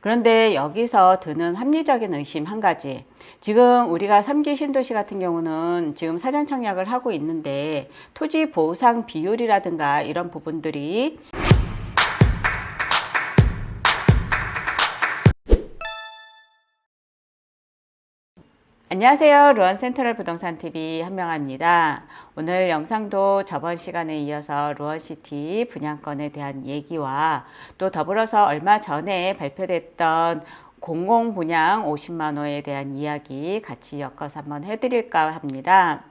그런데 여기서 드는 합리적인 의심 한 가지. 지금 우리가 3기 신도시 같은 경우는 지금 사전 청약을 하고 있는데 토지 보상 비율이라든가 이런 부분들이 안녕하세요. 루원 센트럴 부동산 TV 한명아입니다. 오늘 영상도 저번 시간에 이어서 루원시티 분양권에 대한 얘기와 또 더불어서 얼마 전에 발표됐던 공공분양 50만호에 대한 이야기 같이 엮어서 한번 해드릴까 합니다.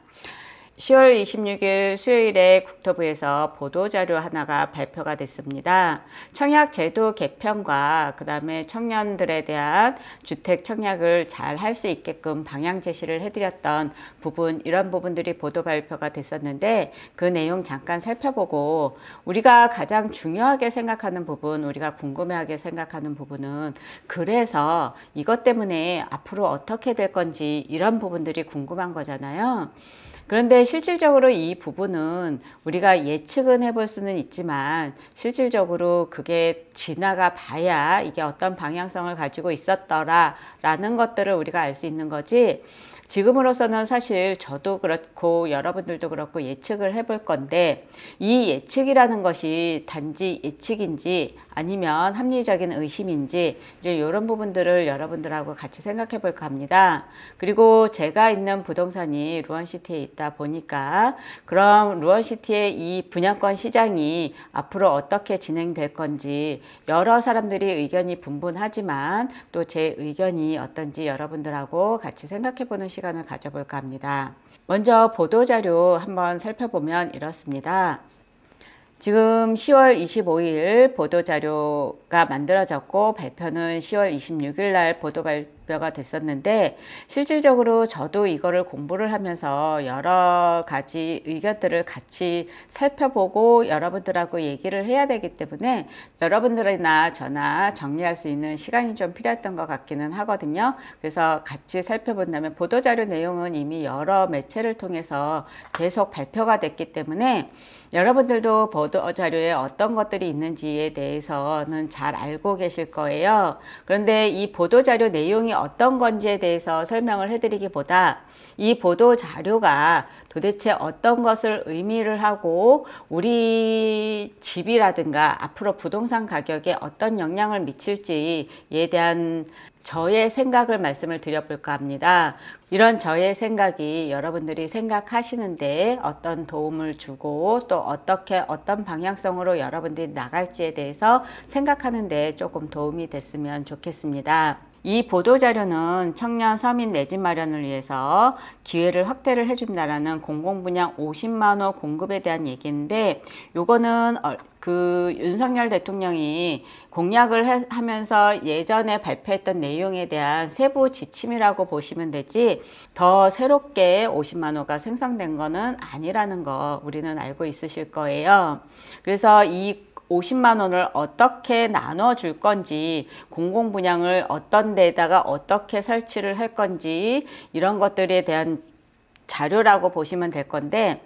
10월 26일 수요일에 국토부에서 보도자료 하나가 발표가 됐습니다. 청약제도 개편과 그 다음에 청년들에 대한 주택 청약을 잘 할 수 있게끔 방향 제시를 해드렸던 부분, 이런 부분들이 보도 발표가 됐었는데 그 내용 잠깐 살펴보고 우리가 가장 중요하게 생각하는 부분, 우리가 궁금해하게 생각하는 부분은 그래서 이것 때문에 앞으로 어떻게 될 건지 이런 부분들이 궁금한 거잖아요. 그런데 실질적으로 이 부분은 우리가 예측은 해볼 수는 있지만 실질적으로 그게 지나가 봐야 이게 어떤 방향성을 가지고 있었더라 라는 것들을 우리가 알 수 있는 거지, 지금으로서는 사실 저도 그렇고 여러분들도 그렇고 예측을 해볼 건데 이 예측이라는 것이 단지 예측인지 아니면 합리적인 의심인지 이제 이런 부분들을 여러분들하고 같이 생각해 볼까 합니다. 그리고 제가 있는 부동산이 루원시티에 있다 보니까 그럼 루원시티의 이 분양권 시장이 앞으로 어떻게 진행될 건지 여러 사람들이 의견이 분분하지만 또 제 의견이 어떤지 여러분들하고 같이 생각해 보는 시간을 가져볼까 합니다. 먼저 보도자료 한번 살펴보면 이렇습니다. 지금 10월 25일 보도자료가 만들어졌고 발표는 10월 26일 날 보도 발표가 됐었는데 실질적으로 저도 이거를 공부를 하면서 여러 가지 의견들을 같이 살펴보고 여러분들하고 얘기를 해야 되기 때문에 여러분들이나 저나 정리할 수 있는 시간이 좀 필요했던 것 같기는 하거든요. 그래서 같이 살펴본다면 보도자료 내용은 이미 여러 매체를 통해서 계속 발표가 됐기 때문에 여러분들도 보도자료에 어떤 것들이 있는지에 대해서는 잘 알고 계실 거예요. 그런데 이 보도자료 내용이 어떤 건지에 대해서 설명을 해드리기보다 이 보도자료가 도대체 어떤 것을 의미를 하고 우리 집이라든가 앞으로 부동산 가격에 어떤 영향을 미칠지에 대한 저의 생각을 말씀을 드려볼까 합니다. 이런 저의 생각이 여러분들이 생각하시는데 어떤 도움을 주고 또 어떤 방향성으로 여러분들이 나갈지에 대해서 생각하는데 조금 도움이 됐으면 좋겠습니다. 이 보도자료는 청년 서민 내 집 마련을 위해서 기회를 확대를 해준다라는 공공분양 50만호 공급에 대한 얘기인데 요거는 그 윤석열 대통령이 공약을 하면서 예전에 발표했던 내용에 대한 세부 지침이라고 보시면 되지 더 새롭게 50만호가 생성된 거는 아니라는 거 우리는 알고 있으실 거예요. 그래서 이 50만 원을 어떻게 나눠줄 건지, 공공분양을 어떤 데다가 어떻게 설치를 할 건지 이런 것들에 대한 자료라고 보시면 될 건데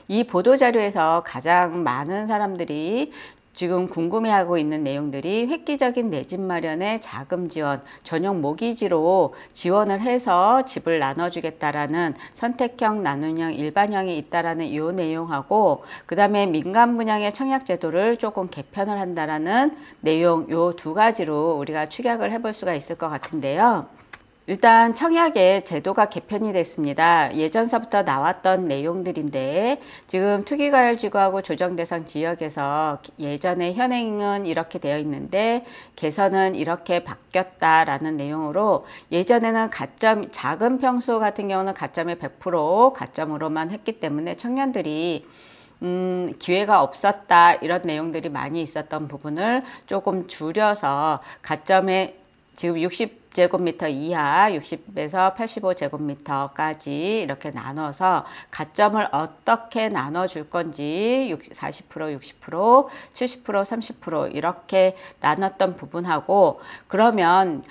이 보도자료에서 가장 많은 사람들이 지금 궁금해하고 있는 내용들이 획기적인 내 집 마련의 자금 지원, 전용 모기지로 지원을 해서 집을 나눠주겠다라는 선택형, 나눔형, 일반형이 있다라는 이 내용하고 그 다음에 민간 분양의 청약 제도를 조금 개편을 한다라는 내용, 요 두 가지로 우리가 축약을 해볼 수가 있을 것 같은데요. 일단 청약의 제도가 개편이 됐습니다. 예전서부터 나왔던 내용들인데 지금 투기과열지구하고 조정대상 지역에서 예전에 현행은 이렇게 되어 있는데 개선은 이렇게 바뀌었다라는 내용으로 예전에는 가점, 작은 평수 같은 경우는 가점이 100% 가점으로만 했기 때문에 청년들이 기회가 없었다 이런 내용들이 많이 있었던 부분을 조금 줄여서 가점에 지금 60제곱미터 이하 60에서 85제곱미터까지 이렇게 나눠서 가점을 어떻게 나눠줄 건지 40%, 60%, 70%, 30% 이렇게 나눴던 부분하고 그러면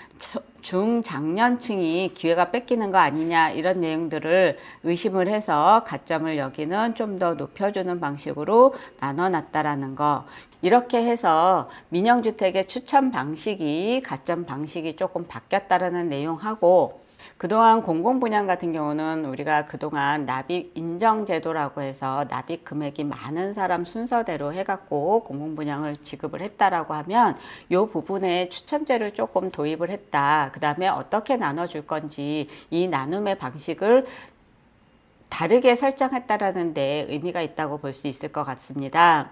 중장년층이 기회가 뺏기는 거 아니냐 이런 내용들을 의심을 해서 가점을 여기는 좀 더 높여주는 방식으로 나눠놨다라는 거. 이렇게 해서 민영주택의 추천 방식이 가점 방식이 조금 바뀌었다라는 내용하고, 그동안 공공분양 같은 경우는 우리가 그동안 납입 인정제도라고 해서 납입 금액이 많은 사람 순서대로 해갖고 공공분양을 지급을 했다라고 하면 이 부분에 추첨제를 조금 도입을 했다. 그 다음에 어떻게 나눠줄 건지 이 나눔의 방식을 다르게 설정했다라는 데 의미가 있다고 볼 수 있을 것 같습니다.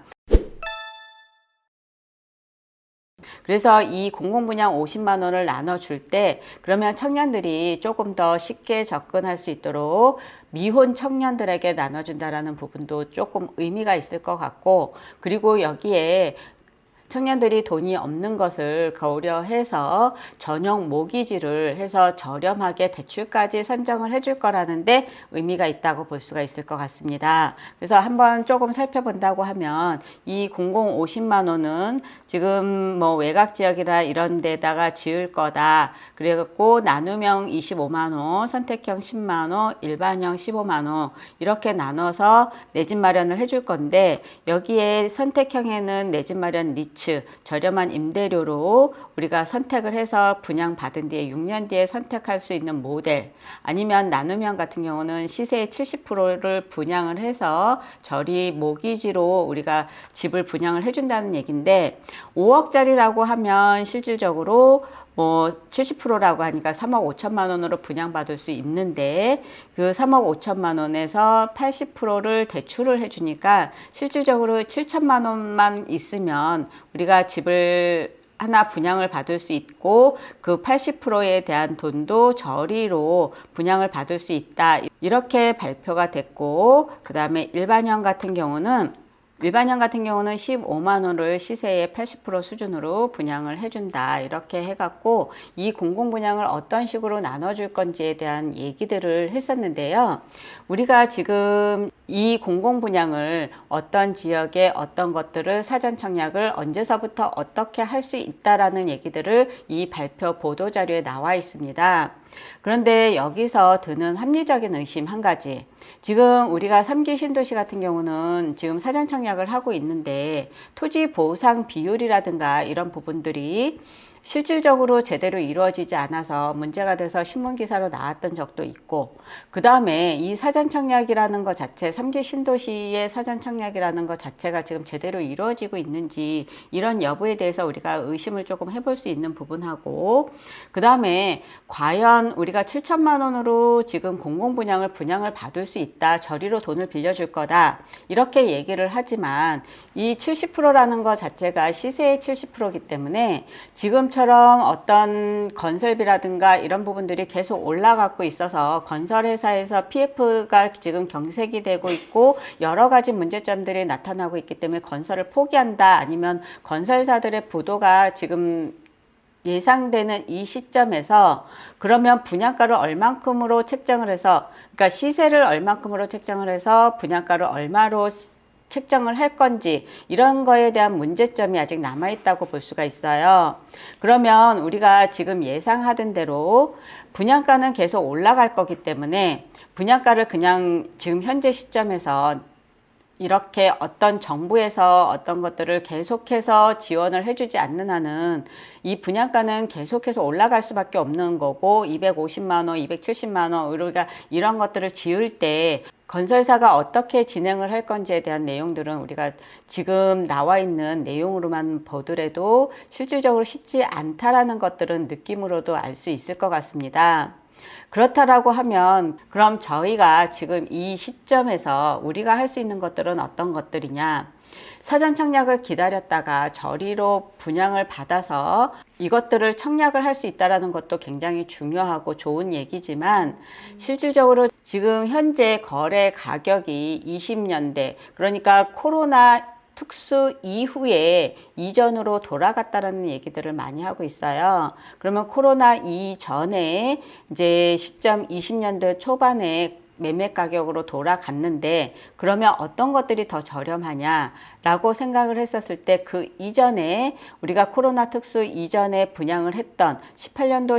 그래서 이 공공분양 50만 원을 나눠줄 때 그러면 청년들이 조금 더 쉽게 접근할 수 있도록 미혼 청년들에게 나눠준다라는 부분도 조금 의미가 있을 것 같고, 그리고 여기에 청년들이 돈이 없는 것을 고려해서 전용 모기지를 해서 저렴하게 대출까지 선정을 해줄 거라는데 의미가 있다고 볼 수가 있을 것 같습니다. 그래서 한번 조금 살펴본다고 하면 이 공공 50만 원은 지금 뭐 외곽 지역이나 이런 데다가 지을 거다. 그래갖고 나눔형 25만 원, 선택형 10만 원, 일반형 15만 원 이렇게 나눠서 내 집 마련을 해줄 건데, 여기에 선택형에는 내 집 마련 리츠 저렴한 임대료로 우리가 선택을 해서 분양받은 뒤에 6년 뒤에 선택할 수 있는 모델, 아니면 나눔형 같은 경우는 시세의 70%를 분양을 해서 저리 모기지로 우리가 집을 분양을 해준다는 얘기인데, 5억짜리라고 하면 실질적으로 뭐 70%라고 하니까 3억 5천만 원으로 분양받을 수 있는데, 그 3억 5천만 원에서 80%를 대출을 해주니까 실질적으로 7천만 원만 있으면 우리가 집을 하나 분양을 받을 수 있고, 그 80%에 대한 돈도 저리로 분양을 받을 수 있다. 이렇게 발표가 됐고, 그 다음에 일반형 같은 경우는 15만 원을 시세의 80% 수준으로 분양을 해준다. 이렇게 해갖고 이 공공분양을 어떤 식으로 나눠줄 건지에 대한 얘기들을 했었는데요. 우리가 지금 이 공공분양을 어떤 지역에 어떤 것들을 사전 청약을 언제서부터 어떻게 할 수 있다라는 얘기들을 이 발표 보도자료에 나와 있습니다. 그런데 여기서 드는 합리적인 의심 한 가지. 지금 우리가 3기 신도시 같은 경우는 지금 사전 청약을 하고 있는데 토지 보상 비율이라든가 이런 부분들이 실질적으로 제대로 이루어지지 않아서 문제가 돼서 신문기사로 나왔던 적도 있고, 그 다음에 이 사전청약이라는 것 자체, 3기 신도시의 사전청약이라는 것 자체가 지금 제대로 이루어지고 있는지 이런 여부에 대해서 우리가 의심을 조금 해볼 수 있는 부분하고, 그 다음에 과연 우리가 7천만 원으로 지금 공공분양을 분양을 받을 수 있다, 저리로 돈을 빌려줄 거다 이렇게 얘기를 하지만 이 70%라는 것 자체가 시세의 70%이기 때문에 지금처럼 어떤 건설비라든가 이런 부분들이 계속 올라가고 있어서 건설회사에서 PF가 지금 경색이 되고 있고 여러 가지 문제점들이 나타나고 있기 때문에 건설을 포기한다, 아니면 건설사들의 부도가 지금 예상되는 이 시점에서 그러면 분양가를 얼만큼으로 책정을 해서, 그러니까 시세를 얼만큼으로 책정을 해서 분양가를 얼마로 책정을 할 건지 이런 거에 대한 문제점이 아직 남아있다고 볼 수가 있어요. 그러면 우리가 지금 예상하던 대로 분양가는 계속 올라갈 거기 때문에 분양가를 그냥 지금 현재 시점에서 이렇게 어떤 정부에서 어떤 것들을 계속해서 지원을 해주지 않는 한은 이 분양가는 계속해서 올라갈 수밖에 없는 거고, 250만 원, 270만 원 우리가 이런 것들을 지을 때 건설사가 어떻게 진행을 할 건지에 대한 내용들은 우리가 지금 나와 있는 내용으로만 보더라도 실질적으로 쉽지 않다라는 것들은 느낌으로도 알 수 있을 것 같습니다. 그렇다라고 하면 그럼 저희가 지금 이 시점에서 우리가 할 수 있는 것들은 어떤 것들이냐? 사전 청약을 기다렸다가 저리로 분양을 받아서 이것들을 청약을 할 수 있다는 것도 굉장히 중요하고 좋은 얘기지만, 실질적으로 지금 현재 거래 가격이 20년대, 그러니까 코로나 특수 이후에 이전으로 돌아갔다라는 얘기들을 많이 하고 있어요. 그러면 코로나 이전에 이제 시점 20년대 초반에 매매 가격으로 돌아갔는데, 그러면 어떤 것들이 더 저렴하냐라고 라고 생각을 했었을 때 그 이전에 우리가 코로나 특수 이전에 분양을 했던 18년도,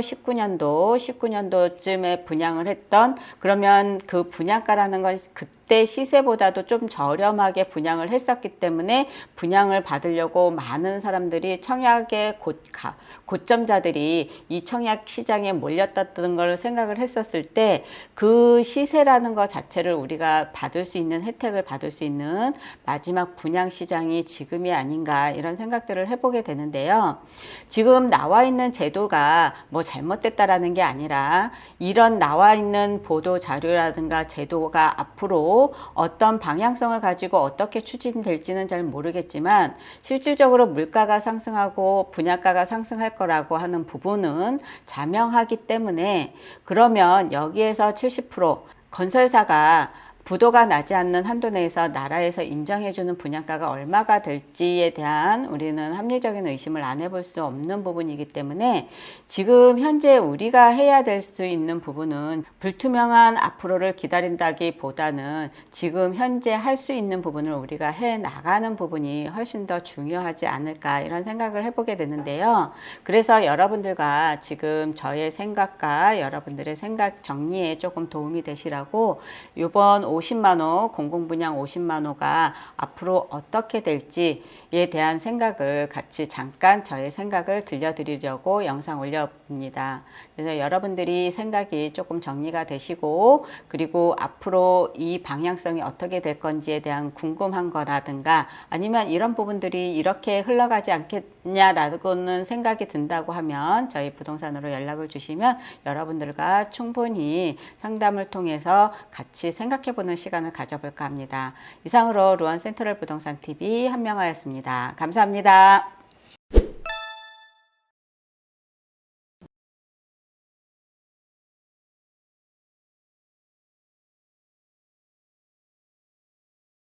19년도쯤에 분양을 했던 그러면 그 분양가라는 건 그때 시세보다도 좀 저렴하게 분양을 했었기 때문에 분양을 받으려고 많은 사람들이 청약의 고점자들이 이 청약 시장에 몰렸다는 걸 생각을 했었을 때 그 시세라는 것 자체를 우리가 받을 수 있는 혜택을 받을 수 있는 마지막 분양 시장이 지금이 아닌가 이런 생각들을 해보게 되는데요. 지금 나와 있는 제도가 뭐 잘못됐다라는 게 아니라 이런 나와 있는 보도 자료라든가 제도가 앞으로 어떤 방향성을 가지고 어떻게 추진될지는 잘 모르겠지만 실질적으로 물가가 상승하고 분양가가 상승할 거라고 하는 부분은 자명하기 때문에 그러면 여기에서 70% 건설사가 부도가 나지 않는 한도 내에서 나라에서 인정해주는 분양가가 얼마가 될지에 대한 우리는 합리적인 의심을 안 해볼 수 없는 부분이기 때문에 지금 현재 우리가 해야 될 수 있는 부분은 불투명한 앞으로를 기다린다기보다는 지금 현재 할 수 있는 부분을 우리가 해 나가는 부분이 훨씬 더 중요하지 않을까 이런 생각을 해보게 되는데요. 그래서 여러분들과 지금 저의 생각과 여러분들의 생각 정리에 조금 도움이 되시라고 이번 50만호 공공분양 50만호가 앞으로 어떻게 될지에 대한 생각을 같이 잠깐 저의 생각을 들려드리려고 영상 올려봅니다. 그래서 여러분들이 생각이 조금 정리가 되시고 그리고 앞으로 이 방향성이 어떻게 될 건지에 대한 궁금한 거라든가 아니면 이런 부분들이 이렇게 흘러가지 않겠냐라고는 생각이 든다고 하면 저희 부동산으로 연락을 주시면 여러분들과 충분히 상담을 통해서 같이 생각해보는 시간을 가져볼까 합니다. 이상으로 루원 센트럴 부동산 TV 한명아였습니다. 감사합니다.